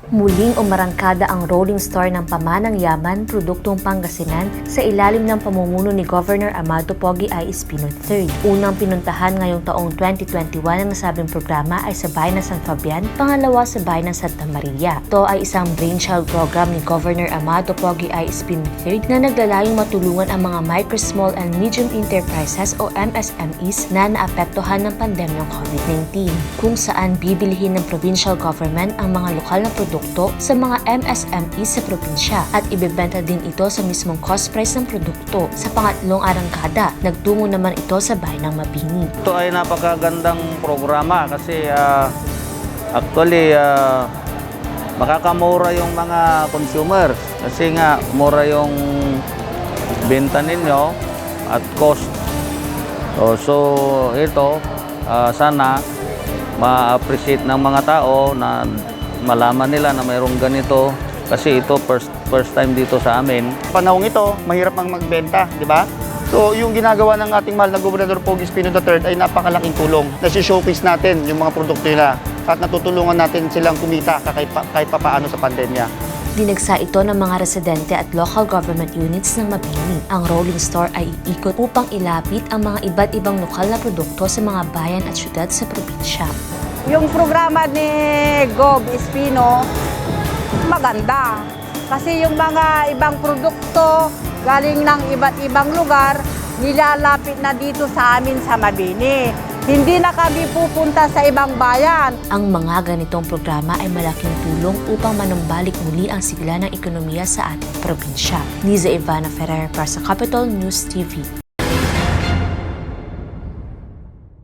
Muling umarangkada ang rolling store ng pamanang yaman, produktong Pangasinan sa ilalim ng pamumuno ni Governor Amado Pogi I. Espino III. Unang pinuntahan ngayong taong 2021 ng nasabing programa ay sa bayan ng San Fabian, pangalawa sa bayan ng Santa Maria. Ito ay isang brainchild program ni Governor Amado Pogi I. Espino III na naglalayong matulungan ang mga micro, small and medium enterprises o MSMEs na naapektuhan ng pandemyang COVID-19, kung saan bibilihin ng provincial government ang mga lokal na produkto sa mga MSME sa probinsya at ibebenta din ito sa mismong cost price ng produkto. Sa pangatlong arangkada, nagtungo naman ito sa bayan ng Mabini. Ito ay napakagandang programa kasi actually makakamura yung mga consumer kasi nga mura yung benta ninyo at cost. So ito sana ma-appreciate ng mga tao na malaman nila na mayroong ganito kasi ito first time dito sa amin. Panahong ito, mahirap ang magbenta, di ba? So yung ginagawa ng ating mahal na Gobernador Pogi Espino III ay napakalaking tulong. Nasi-showcase natin yung mga produkto nila at natutulungan natin silang kumita kahit papaano sa pandemya. Dinagsa ito ng mga residente at local government units ng Mabini. Ang rolling store ay iikot upang ilapit ang mga iba't ibang lokal na produkto sa mga bayan at syudad sa probinsya. Yung programa ni Gov. Espino, maganda. Kasi yung mga ibang produkto galing ng iba't ibang lugar, nilalapit na dito sa amin sa Mabini. Hindi na kami pupunta sa ibang bayan. Ang mga ganitong programa ay malaking tulong upang manumbalik muli ang sigla ng ekonomiya sa ating probinsya. Liza Ivana Ferrer para sa Capital News TV.